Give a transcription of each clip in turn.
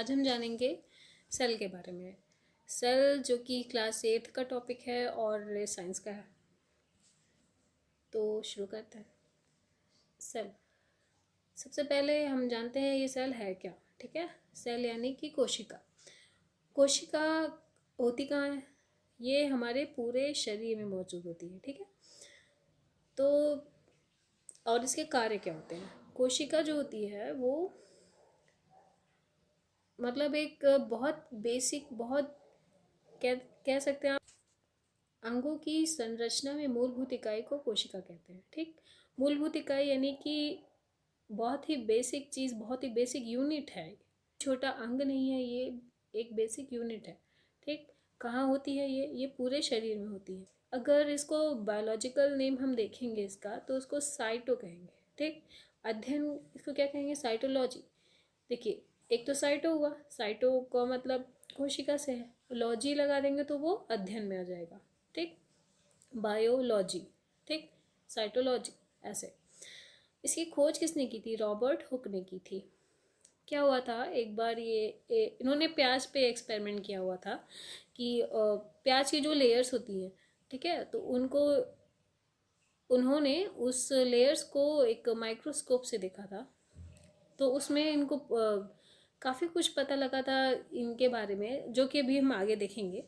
आज हम जानेंगे सेल के बारे में। सेल जो कि क्लास 8 का टॉपिक है और साइंस का है। तो शुरू करते हैं। सेल, सबसे पहले हम जानते हैं ये सेल है क्या। ठीक है, सेल यानी कि कोशिका। कोशिका होती कहाँ है? ये हमारे पूरे शरीर में मौजूद होती है। ठीक है, तो और इसके कार्य क्या होते हैं? कोशिका जो होती है वो मतलब एक बहुत बेसिक, बहुत कह सकते हैं आप, अंगों की संरचना में मूलभूत इकाई को कोशिका कहते हैं। ठीक, मूलभूत इकाई यानी कि बहुत ही बेसिक चीज़, बहुत ही बेसिक यूनिट है। छोटा अंग नहीं है, ये एक बेसिक यूनिट है। ठीक, कहाँ होती है ये पूरे शरीर में होती है। अगर इसको बायोलॉजिकल नेम हम देखेंगे इसका, तो उसको साइटो कहेंगे। ठीक, अध्ययन इसको क्या कहेंगे? साइटोलॉजी। देखिए, एक तो साइटो हुआ, साइटो का मतलब कोशिका से है, लॉजी लगा देंगे तो वो अध्ययन में आ जाएगा। ठीक, बायोलॉजी। ठीक, साइटोलॉजी ऐसे। इसकी खोज किसने की थी? रॉबर्ट हुक ने की थी। क्या हुआ था, एक बार इन्होंने प्याज पे एक्सपेरिमेंट किया हुआ था कि प्याज की जो लेयर्स होती हैं, ठीक है, तो उन्होंने उस लेयर्स को एक माइक्रोस्कोप से देखा था। तो उसमें इनको काफ़ी कुछ पता लगा था इनके बारे में, जो कि अभी हम आगे देखेंगे।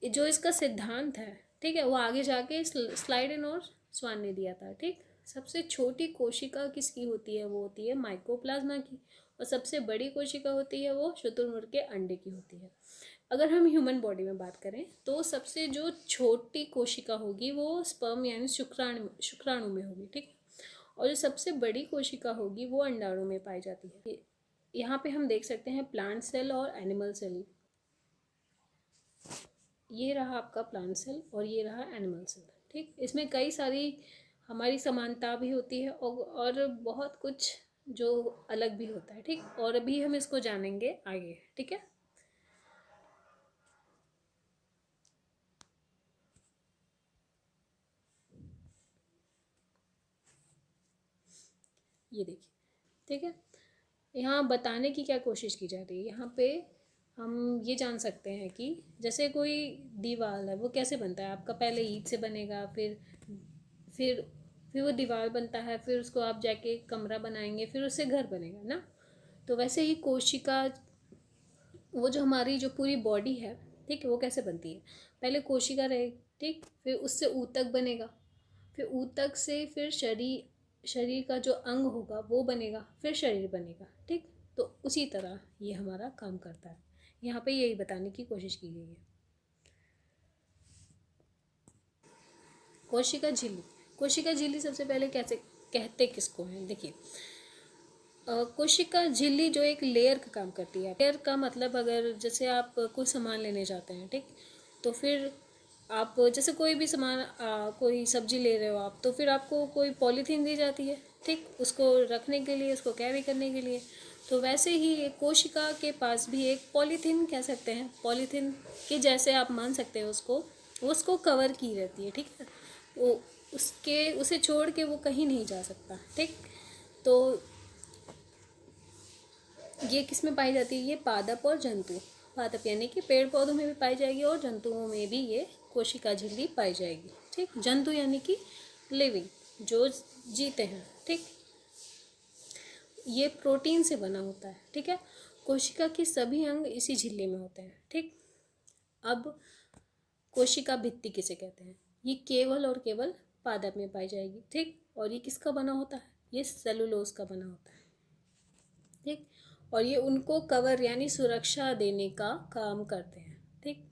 जो इसका सिद्धांत है, ठीक है, वो आगे जाके स्लाइडेन और स्वान ने दिया था। ठीक, सबसे छोटी कोशिका किसकी होती है? वो होती है माइकोप्लाज्मा की। और सबसे बड़ी कोशिका होती है वो शुतुरमुर्ग के अंडे की होती है। अगर हम ह्यूमन बॉडी में बात करें तो सबसे जो छोटी कोशिका होगी वो स्पर्म यानी शुक्राणु में होगी। ठीक, और जो सबसे बड़ी कोशिका होगी वो अंडाणु में पाई जाती है। यहाँ पे हम देख सकते हैं प्लांट सेल और एनिमल सेल। ये रहा आपका प्लांट सेल और ये रहा एनिमल सेल। ठीक, इसमें कई सारी हमारी समानता भी होती है और बहुत कुछ जो अलग भी होता है। ठीक, और अभी हम इसको जानेंगे आगे। ठीक है, ये देखिए। ठीक है, यहाँ बताने की क्या कोशिश की जा रही है, यहाँ पे हम ये जान सकते हैं कि जैसे कोई दीवार है वो कैसे बनता है आपका? पहले ईंट से बनेगा, फिर फिर वो दीवार बनता है, फिर उसको आप जाके कमरा बनाएंगे, फिर उससे घर बनेगा ना। तो वैसे ही कोशिका, वो जो हमारी जो पूरी बॉडी है, ठीक है, वो कैसे बनती है? पहले कोशिका रहे, ठीक, फिर उससे ऊतक बनेगा, फिर ऊतक से फिर शरीर का जो अंग होगा वो बनेगा, फिर शरीर बनेगा। ठीक, तो उसी तरह ये हमारा काम करता है। यहाँ पे यही बताने की कोशिश की गई है। कोशिका झिल्ली। कोशिका झिल्ली सबसे पहले कैसे कहते किसको हैं? देखिए, कोशिका झिल्ली जो एक लेयर का काम करती है। लेयर का मतलब, अगर जैसे आप कोई सामान लेने जाते हैं, ठीक, तो फिर आप जैसे कोई भी सामान, कोई सब्जी ले रहे हो आप, तो फिर आपको कोई पॉलीथीन दी जाती है, ठीक, उसको रखने के लिए, उसको कैरी करने के लिए। तो वैसे ही एक कोशिका के पास भी एक पॉलीथीन, कह सकते हैं पॉलीथीन के जैसे आप मान सकते हैं उसको कवर की रहती है। ठीक है, वो उसे छोड़ के वो कहीं नहीं जा सकता। ठीक, तो ये किस में पाई जाती है? ये पादप और जंतु। पादप यानी कि पेड़ पौधों में भी पाई जाएगी और जंतुओं में भी ये कोशिका झिल्ली पाई जाएगी। ठीक, जंतु यानी कि लिविंग, जो जीते हैं। ठीक, ये प्रोटीन से बना होता है। ठीक है, कोशिका के सभी अंग इसी झिल्ली में होते हैं। ठीक, अब कोशिका भित्ति किसे कहते हैं? ये केवल और केवल पादप में पाई जाएगी। ठीक, और ये किसका बना होता है? ये सेलुलोज का बना होता है। ठीक, और ये उनको कवर यानी सुरक्षा देने का काम करते हैं। ठीक,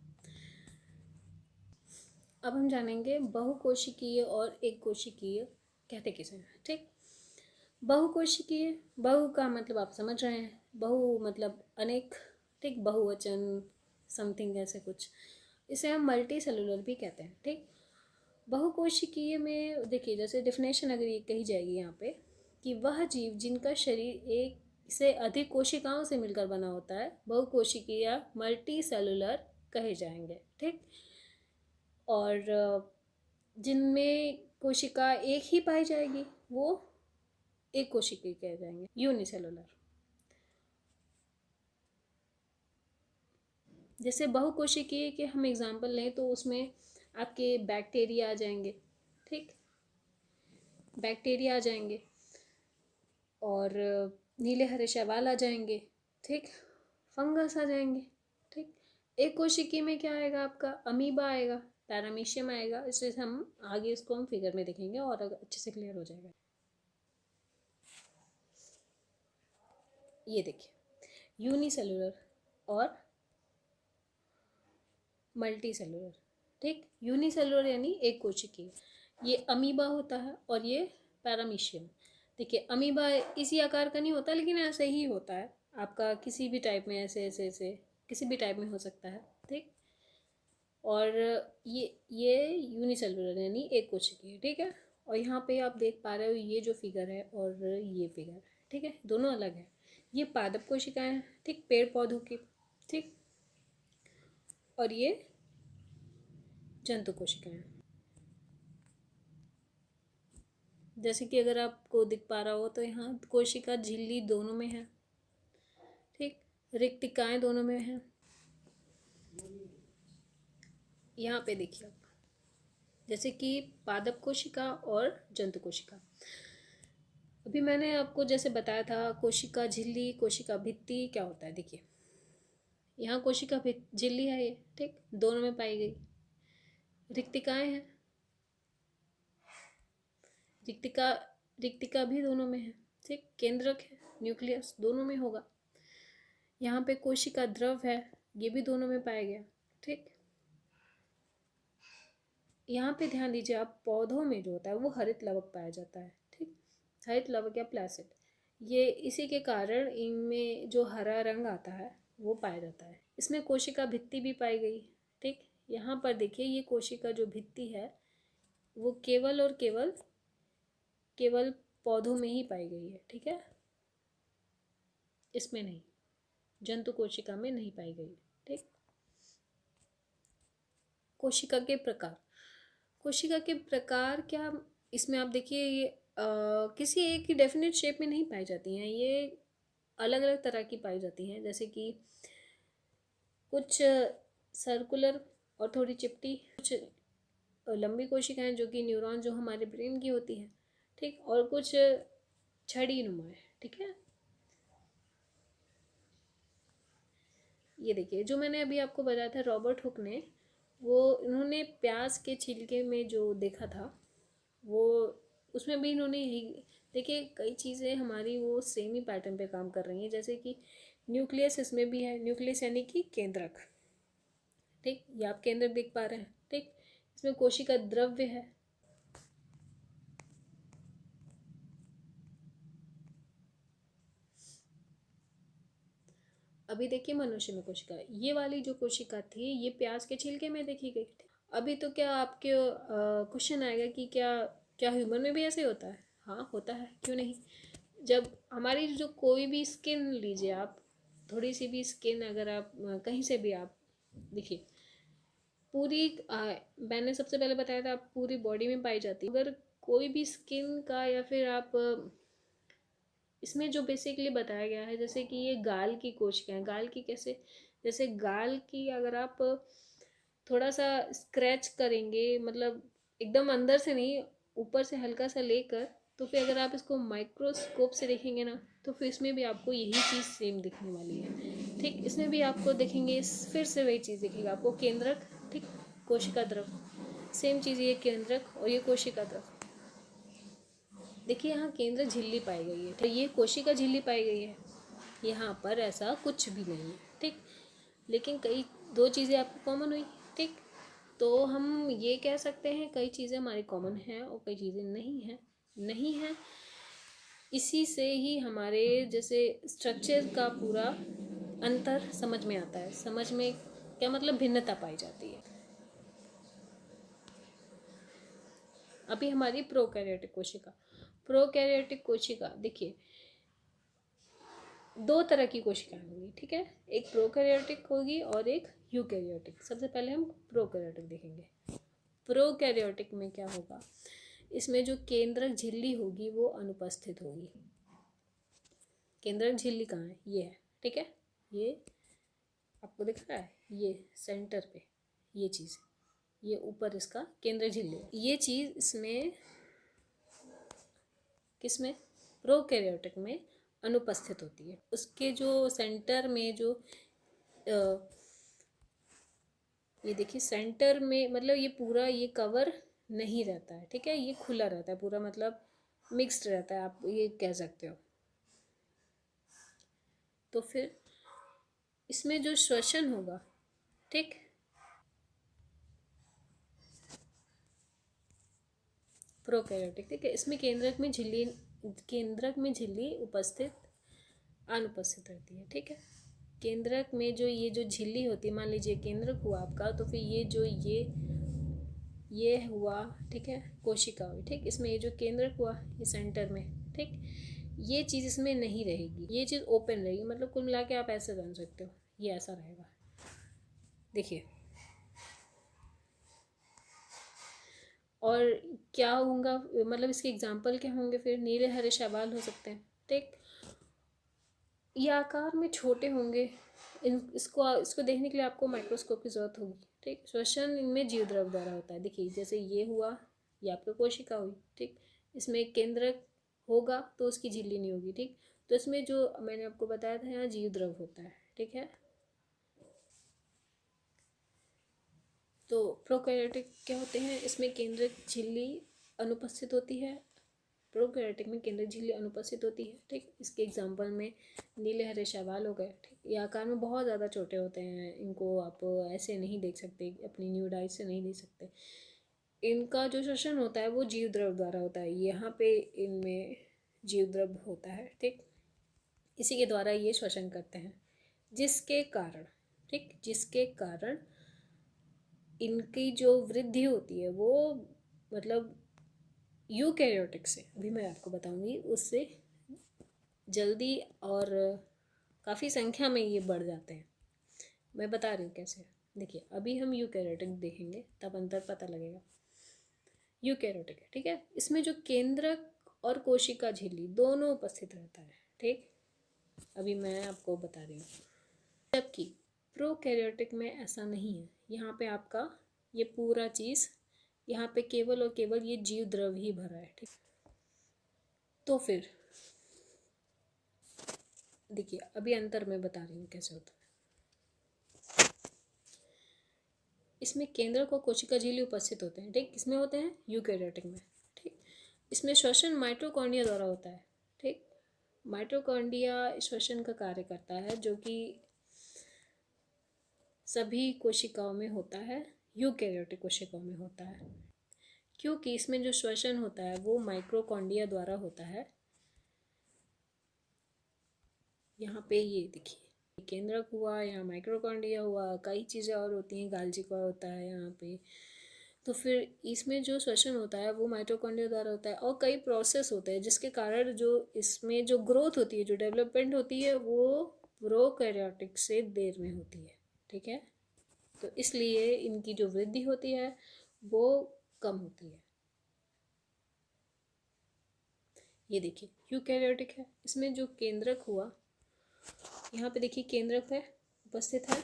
अब हम जानेंगे बहुकोशिकीय और एक कोशिकीय कहते किसे हैं। ठीक, बहुकोशिकीय, बहु का मतलब आप समझ रहे हैं, बहु मतलब अनेक। ठीक, बहुवचन, समथिंग ऐसे कुछ। इसे हम मल्टी सेलुलर भी कहते हैं। ठीक, बहुकोशिकीय में देखिए, जैसे डेफिनेशन अगर ये कही जाएगी यहाँ पे, कि वह जीव जिनका शरीर एक से अधिक कोशिकाओं से मिलकर बना होता है, बहुकोशिकीय या मल्टी सेलुलर कहे जाएंगे। ठीक, और जिनमें कोशिका एक ही पाई जाएगी वो एक कोशिकीय कहे जाएंगे, यूनिसेलुलर। जैसे बहुकोशिकीय के हम एग्जांपल लें तो उसमें आपके बैक्टीरिया आ जाएंगे, ठीक, बैक्टीरिया आ जाएंगे और नीले हरे शैवाल आ जाएंगे, ठीक, फंगस आ जाएंगे, ठीक। एक कोशिकी में क्या आएगा आपका, अमीबा आएगा, पैरामीशियम आएगा। इससे हम आगे इसको हम फिगर में देखेंगे और अच्छे से क्लियर हो जाएगा। ये देखिए यूनिसेलुलर और मल्टी सेलुलर, ठीक। यूनिसेलुलर यानी एक कोशिकीय, ये अमीबा होता है और ये पैरामीशियम। देखिए अमीबा इसी आकार का नहीं होता लेकिन ऐसे ही होता है आपका, किसी भी टाइप में ऐसे ऐसे ऐसे किसी भी टाइप में हो सकता है, ठीक। और ये यूनिसेलुलर यानी एक कोशिकीय, ठीक है। और यहाँ पे आप देख पा रहे हो ये जो फिगर है और ये फिगर, ठीक है, दोनों अलग है। ये पादप कोशिकाएं हैं, ठीक, पेड़ पौधों की, ठीक, और ये जंतु कोशिकाएं। जैसे कि अगर आपको दिख पा रहा हो तो यहाँ कोशिका झिल्ली दोनों में है, ठीक, रिक्तिकाएं दोनों में है। यहाँ पे देखिए आप, जैसे कि पादप कोशिका और जंतु कोशिका। अभी मैंने आपको जैसे बताया था कोशिका झिल्ली, कोशिका भित्ति क्या होता है। देखिए यहाँ कोशिका झिल्ली है ये, ठीक, दोनों में पाई गई। रिक्तिकाएं हैं, रिक्तिका रिक्तिका भी दोनों में है, ठीक। केंद्रक है, न्यूक्लियस दोनों में होगा। यहाँ पे कोशिका द्रव है, ये भी दोनों में पाया गया, ठीक। यहाँ पे ध्यान दीजिए आप, पौधों में जो होता है वो हरित लवक पाया जाता है, ठीक, हरित लवक या प्लासिड। ये इसी के कारण इनमें जो हरा रंग आता है वो पाया जाता है। इसमें कोशिका भित्ति भी पाई गई, ठीक। यहाँ पर देखिए ये कोशिका जो भित्ति है वो केवल और केवल पौधों में ही पाई गई है, ठीक है, इसमें नहीं, जंतु कोशिका में नहीं पाई गई, ठीक। कोशिका के प्रकार, कोशिका के प्रकार क्या, इसमें आप देखिए ये किसी एक ही डेफिनेट शेप में नहीं पाई जाती हैं, ये अलग अलग तरह की पाई जाती हैं। जैसे कि कुछ सर्कुलर और थोड़ी चिपटी, कुछ लंबी कोशिकाएं जो कि न्यूरॉन जो हमारे ब्रेन की होती हैं, ठीक, और कुछ छड़ी नुमा है, ठीक है। ये देखिए जो मैंने अभी आपको बताया था रॉबर्ट हुक ने, वो इन्होंने प्याज के छिलके में जो देखा था वो, उसमें भी इन्होंने यही, देखिए कई चीज़ें हमारी वो सेम ही पैटर्न पे काम कर रही हैं। जैसे कि न्यूक्लियस इसमें भी है, न्यूक्लियस यानी कि केंद्रक, ठीक, ये आप केंद्रक देख पा रहे हैं, ठीक। इसमें कोशिका द्रव्य है, अभी देखिए मनुष्य में कोशिका, ये वाली जो कोशिका थी ये प्याज के छिलके में देखी गई थी। अभी तो क्या आपके क्वेश्चन आएगा कि क्या क्या ह्यूमन में भी ऐसे होता है। हाँ होता है, क्यों नहीं। जब हमारी जो कोई भी स्किन लीजिए आप, थोड़ी सी भी स्किन अगर आप कहीं से भी आप देखिए, पूरी मैंने सबसे पहले बताया था आप पूरी बॉडी में पाई जाती है। अगर कोई भी स्किन का या फिर आप इसमें जो बेसिकली बताया गया है, जैसे कि ये गाल की कोशिकाएं, गाल की कैसे, जैसे गाल की अगर आप थोड़ा सा स्क्रैच करेंगे, मतलब एकदम अंदर से नहीं, ऊपर से हल्का सा लेकर, तो फिर अगर आप इसको माइक्रोस्कोप से देखेंगे ना तो फिर इसमें भी आपको यही चीज़ सेम दिखने वाली है, ठीक। इसमें भी आपको देखेंगे, फिर से वही चीज़ दिखेगा आपको, केंद्रक, ठीक, कोशिका द्रव, सेम चीज़, ये केंद्रक और ये कोशिका द्रव। देखिए यहाँ केंद्र झिल्ली पाई गई है, तो ये कोशिका झिल्ली पाई गई है, यहाँ पर ऐसा कुछ भी नहीं है, ठीक। लेकिन कई दो चीज़ें आपको कॉमन हुई, ठीक। तो हम ये कह सकते हैं कई चीज़ें हमारी कॉमन हैं और कई चीज़ें नहीं हैं। इसी से ही हमारे जैसे स्ट्रक्चर का पूरा अंतर समझ में आता है। समझ में क्या मतलब, भिन्नता पाई जाती है। अभी हमारी प्रोकैरियोटिक कोशिका देखिए, दो तरह की कोशिकाएं होंगी, ठीक है, एक प्रोकैरियोटिक होगी और एक यूकैरियोटिक। सबसे पहले हम प्रोकैरियोटिक देखेंगे। प्रोकैरियोटिक में क्या होगा, इसमें जो केंद्रक झिल्ली होगी वो अनुपस्थित होगी। केंद्रक झिल्ली कहाँ है, ये है, ठीक है, ये आपको दिख रहा है ये सेंटर पे ये चीज़, ये ऊपर इसका केंद्र झिल्ली, ये चीज़ इसमें किसमें, प्रोकैरियोटिक में अनुपस्थित होती है। उसके जो सेंटर में जो ये देखिए सेंटर में, मतलब ये पूरा ये कवर नहीं रहता है, ठीक है, ये खुला रहता है पूरा, मतलब मिक्स्ड रहता है, आप ये कह सकते हो। तो फिर इसमें जो श्वसन होगा, ठीक, प्रोकैरियोटिक, ठीक है, इसमें केंद्रक में झिल्ली उपस्थित अनुपस्थित रहती है, ठीक है। केंद्रक में जो ये जो झिल्ली होती है, मान लीजिए केंद्रक हुआ आपका, तो फिर ये जो ये हुआ, ठीक है, कोशिका हुई, ठीक, इसमें ये जो केंद्रक हुआ ये सेंटर में, ठीक, ये चीज़ इसमें नहीं रहेगी, ये चीज़ ओपन रहेगी, मतलब कुल मिला के आप ऐसे जान सकते हो, ये ऐसा रहेगा। देखिए और क्या होगा, मतलब इसके एग्जाम्पल क्या होंगे, फिर नीले हरे शैवाल हो सकते हैं, ठीक, ये आकार में छोटे होंगे, इसको इसको देखने के लिए आपको माइक्रोस्कोप की ज़रूरत होगी, ठीक। श्वसन इनमें जीव द्रव द्वारा होता है, देखिए जैसे ये हुआ, ये आपका कोशिका हुई, ठीक, इसमें एक केंद्रक होगा तो उसकी झिल्ली नहीं होगी, ठीक, तो इसमें जो मैंने आपको बताया था यहाँ जीव द्रव होता है, ठीक है। तो प्रोकैरियोटिक क्या होते हैं, इसमें केंद्रक झिल्ली अनुपस्थित होती है, प्रोकैरियोटिक में केंद्रक झिल्ली अनुपस्थित होती है, ठीक। इसके एग्जांपल में नीले हरे शैवाल हो गए, ठीक, ये आकार में बहुत ज़्यादा छोटे होते हैं, इनको आप ऐसे नहीं देख सकते, अपनी न्यूड आई से नहीं देख सकते। इनका जो श्वसन होता है वो जीव द्रव द्वारा होता है, यहाँ पे इनमें जीव द्रव होता है, ठीक, इसी के द्वारा ये श्वसन करते हैं, जिसके कारण, ठीक, जिसके कारण इनकी जो वृद्धि होती है वो, मतलब यूकैरियोटिक से, अभी मैं आपको बताऊंगी, उससे जल्दी और काफ़ी संख्या में ये बढ़ जाते हैं। मैं बता रही हूँ कैसे, देखिए अभी हम यूकैरियोटिक देखेंगे तब अंतर पता लगेगा। यूकैरियोटिक है, ठीक है, इसमें जो केंद्रक और कोशिका झिल्ली दोनों उपस्थित रहता है, ठीक, अभी मैं आपको बता रही हूँ। जबकि प्रोकैरियोटिक में ऐसा नहीं है, यहाँ पे आपका ये पूरा चीज़, यहाँ पे केवल और केवल ये जीव द्रव ही भरा है, ठीक। तो फिर देखिए अभी अंतर मैं बता रही हूँ कैसे होता है। इसमें केंद्रक और कोशिका झिल्ली उपस्थित होते हैं, ठीक, किसमें होते हैं, यूकैरियोटिक में, ठीक। इसमें श्वसन माइटोकॉन्ड्रिया द्वारा होता है, ठीक, माइटोकॉन्ड्रिया श्वसन का कार्य करता है, जो कि सभी कोशिकाओं में होता है, यूकैरियोटिक कोशिकाओं में होता है, क्योंकि इसमें जो श्वसन होता है वो माइटोकॉन्ड्रिया द्वारा होता है। यहाँ पे ये देखिए केंद्रक हुआ, यहाँ माइटोकॉन्ड्रिया हुआ, कई चीज़ें और होती हैं, गाल्जी का होता है यहाँ पे। तो फिर इसमें जो श्वसन होता है वो माइटोकॉन्ड्रिया द्वारा होता है, और कई प्रोसेस होते हैं जिसके कारण जो इसमें जो ग्रोथ होती है, जो डेवलपमेंट होती है, वो प्रोकैरियोटिक से देर में होती है, ठीक है। तो इसलिए इनकी जो वृद्धि होती है वो कम होती है। ये देखिए यूकैरियोटिक है, इसमें जो केंद्रक हुआ, यहाँ पे देखिए केंद्रक है, उपस्थित है,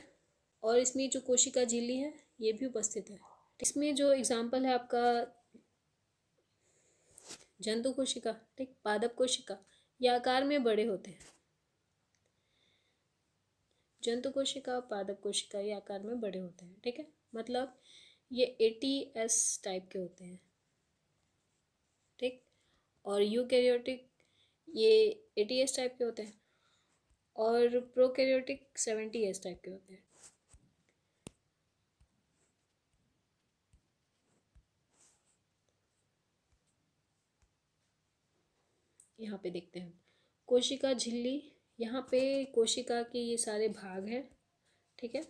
और इसमें जो कोशिका झिल्ली है ये भी उपस्थित है। इसमें जो एग्जाम्पल है आपका जंतु कोशिका, ठीक, पादप कोशिका, ये आकार में बड़े होते हैं, जंतु कोशिका और पादप कोशिका ये आकार में बड़े होते हैं, ठीक है, मतलब ये ATS टाइप के होते हैं, ठीक, और यूकैरियोटिक ये ATS टाइप के होते हैं, और प्रोकैरियोटिक 70S टाइप के होते हैं। यहाँ पे देखते हैं कोशिका झिल्ली, यहाँ पे कोशिका के ये सारे भाग हैं, ठीक है,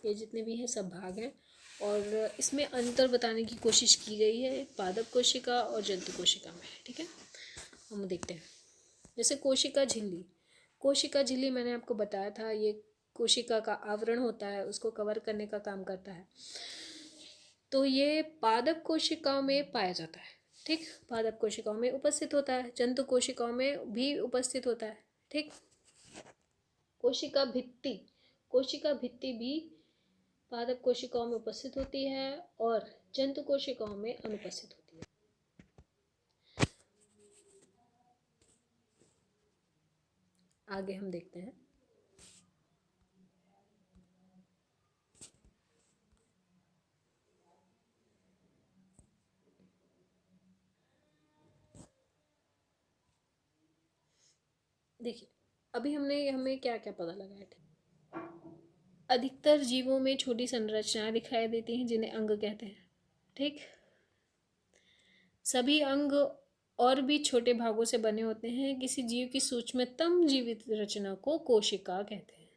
ये जितने भी हैं सब भाग हैं, और इसमें अंतर बताने की कोशिश की गई है पादप कोशिका और जंतु कोशिका में, ठीक है। हम देखते हैं जैसे कोशिका झिल्ली मैंने आपको बताया था, ये कोशिका का आवरण होता है, उसको कवर करने का काम करता है। तो ये पादप कोशिकाओं में पाया जाता है, ठीक, पादप कोशिकाओं में उपस्थित होता है, जंतु कोशिकाओं में भी उपस्थित होता है, ठीक। कोशिका भित्ति, कोशिका भित्ति भी पादप कोशिकाओं में उपस्थित होती है और जंतु कोशिकाओं में अनुपस्थित होती है। आगे हम देखते हैं। देखिए, अभी हमें क्या क्या पता लगा है। अधिकतर जीवों में छोटी संरचनाएं दिखाई देती हैं जिन्हें अंग कहते हैं। ठीक, सभी अंग और भी छोटे भागों से बने होते हैं। किसी जीव की सूक्ष्मतम जीवित रचना को कोशिका कहते हैं।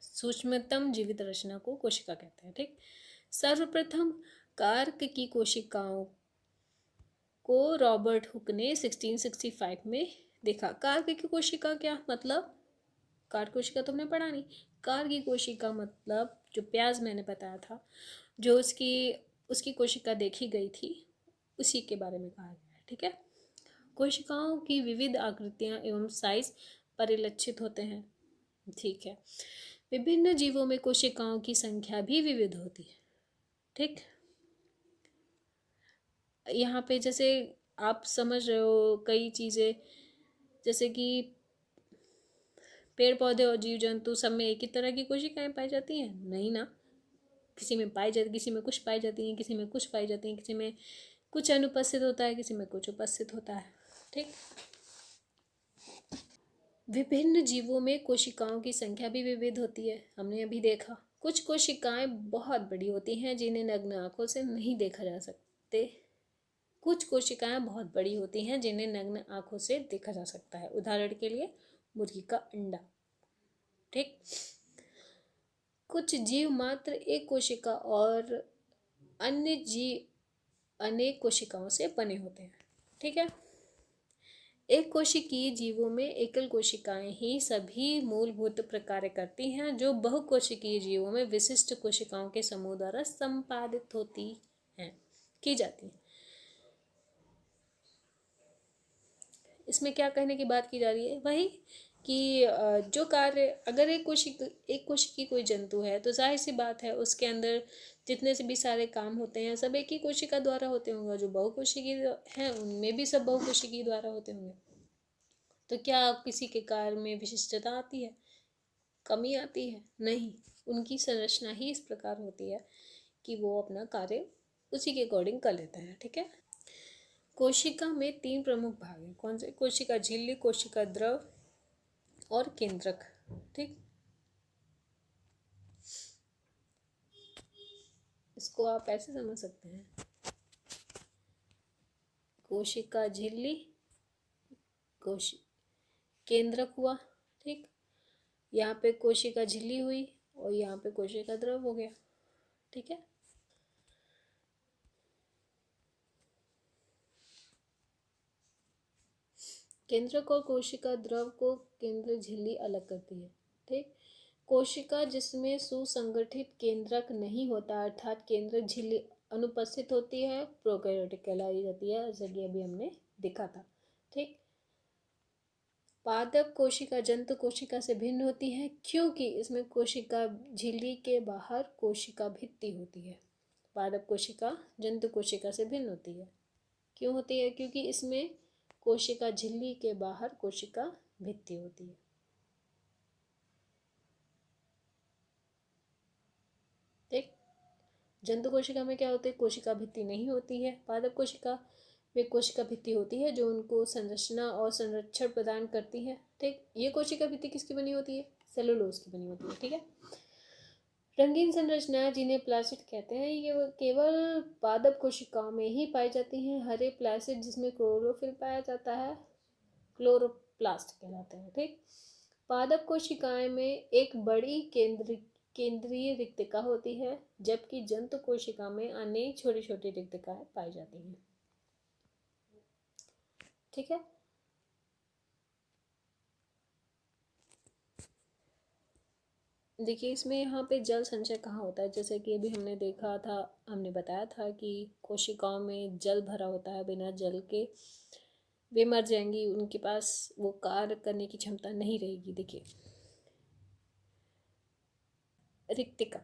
सूक्ष्मतम जीवित रचना को कोशिका कहते हैं। ठीक, सर्वप्रथम कार्क की कोशिकाओं को रॉबर्ट हुक ने 1665 में देखा। कार्क की कोशिका क्या मतलब? कार्क कोशिका तो हमने पढ़ा नहीं। कार्क की कोशिका मतलब जो प्याज मैंने बताया था, जो उसकी कोशिका देखी गई थी, उसी के बारे में कहा गया है। ठीक है, कोशिकाओं की विविध आकृतियां एवं साइज परिलक्षित होते हैं। ठीक है, विभिन्न जीवों में कोशिकाओं की संख्या भी विविध होती है। ठीक, यहाँ पे जैसे आप समझ रहे हो कई चीज़ें, जैसे कि पेड़ पौधे और जीव जंतु सब में एक ही तरह की कोशिकाएं पाई जाती हैं? नहीं ना, किसी में किसी में कुछ पाई जाती हैं, किसी में कुछ पाई जाती हैं, किसी में कुछ अनुपस्थित होता है, किसी में कुछ उपस्थित होता है। ठीक, विभिन्न जीवों में कोशिकाओं की संख्या भी विविध होती है। हमने अभी देखा कुछ कोशिकाएं बहुत बड़ी होती हैं जिन्हें नग्न आंखों से नहीं देखा जा सकते। कुछ कोशिकाएं बहुत बड़ी होती हैं जिन्हें नग्न आंखों से देखा जा सकता है। उदाहरण के लिए मुर्गी का अंडा। ठीक, कुछ जीव मात्र एक कोशिका और अन्य जीव अनेक कोशिकाओं से बने होते हैं। ठीक है, एक कोशिकीय जीवों में एकल कोशिकाएं ही सभी मूलभूत प्रकार्य करती हैं, जो बहुकोशिकीय जीवों में विशिष्ट कोशिकाओं के समूह द्वारा संपादित होती हैं, की जाती हैं। इसमें क्या कहने की बात की जा रही है? वही कि जो कार्य, अगर एक कोशिकी कोई जंतु है तो जाहिर सी बात है उसके अंदर जितने से भी सारे काम होते हैं सब एक ही कोशिका द्वारा होते होंगे। जो बहुकोशिकी हैं उनमें भी सब बहुकोशिकी द्वारा होते होंगे। तो क्या किसी के कार्य में विशिष्टता आती है, कमी आती है? नहीं, उनकी संरचना ही इस प्रकार होती है कि वो अपना कार्य उसी के अकॉर्डिंग कर लेते हैं। ठीक है, कोशिका में 3 प्रमुख भाग हैं। कौन से? कोशिका झिल्ली, कोशिका द्रव और केंद्रक। ठीक, इसको आप ऐसे समझ सकते हैं, कोशिका झिल्ली, केंद्रक हुआ। ठीक, यहाँ पे कोशिका झिल्ली हुई और यहाँ पे कोशिका द्रव हो गया। ठीक है, केंद्रक और कोशिका द्रव को केंद्र झिल्ली अलग करती है। ठीक, कोशिका जिसमें सुसंगठित केंद्रक नहीं होता अर्थात केंद्रक झिल्ली अनुपस्थित होती है, प्रोकैरियोटिक कहलाई जाती है, जैसे कि अभी हमने देखा था। ठीक, पादप कोशिका जंतु कोशिका से भिन्न होती है क्योंकि इसमें कोशिका झिल्ली के बाहर कोशिका भित्ति होती है। पादप कोशिका जंतु कोशिका से भिन्न होती है। क्यों होती है? क्योंकि इसमें कोशिका झिल्ली के बाहर कोशिका भित्ति होती है। ठीक, जंतु कोशिका में क्या होती है? कोशिका भित्ति नहीं होती है। पादप कोशिका में कोशिका भित्ति होती है जो उनको संरचना और संरक्षण प्रदान करती है। ठीक, ये कोशिका भित्ति किसकी बनी होती है? सेलुलोज की बनी होती है। ठीक है, रंगीन संरचनाएं जिन्हें प्लासिड कहते हैं ये केवल पादप कोशिकाओं में ही पाई जाती हैं। हरे प्लासिड जिसमें क्लोरोफिल पाया जाता है क्लोरोप्लास्ट कहलाते हैं। ठीक, पादप कोशिकाएं में एक बड़ी केंद्रीय रिक्तिका होती है जबकि जंतु कोशिका में अनेक छोटी छोटी रिक्तिकाएं पाई जाती हैं। ठीक है, देखिए इसमें यहाँ पे जल संचय कहाँ होता है? जैसे कि अभी हमने बताया था कि कोशिकाओं में जल भरा होता है, बिना जल के वे मर जाएंगी, उनके पास वो कार्य करने की क्षमता नहीं रहेगी। देखिए रिक्तिका,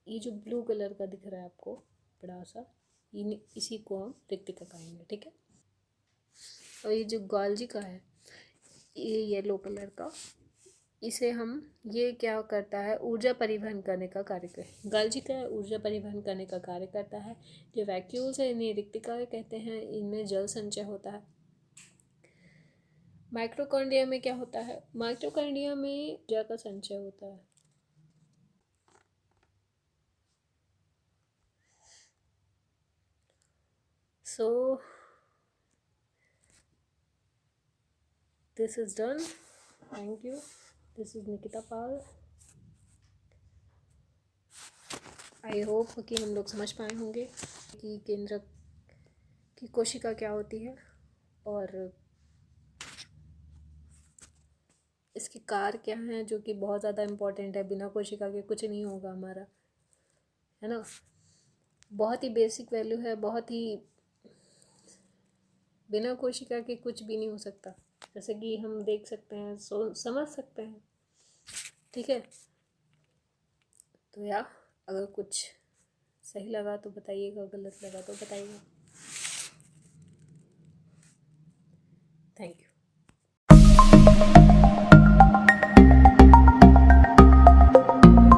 ये जो ब्लू कलर का दिख रहा है आपको बड़ा सा, इसी को हम रिक्तिका कहेंगे, ठीक है। और ये जो गालजी का है, ये येलो कलर का, इसे हम, ये क्या करता है, ऊर्जा परिवहन करने का कार्य कर, गालजी का ऊर्जा परिवहन करने का कार्य करता है। जो वैक्यूल्स है इन्हें रिक्तिका कहते हैं, इनमें जल संचय होता है। माइक्रोकॉन्ड्रिया में क्या होता है, माइक्रोकॉन्ड्रिया में ऊर्जा का संचय होता है। So this is done. Thank you. This is Nikita Pal. I hope कि हम लोग समझ पाए होंगे कि केंद्रक की कोशिका क्या होती है और इसके कार्य क्या हैं, जो कि बहुत ज़्यादा इम्पोर्टेंट है। बिना कोशिका के कुछ नहीं होगा हमारा, है ना। बहुत ही बेसिक वैल्यू है, बहुत ही, बिना कोशिका के कुछ भी नहीं हो सकता, जैसे कि हम देख सकते हैं, समझ सकते हैं, ठीक है। तो अगर कुछ सही लगा तो बताइएगा, गलत लगा तो बताइएगा। Thank you.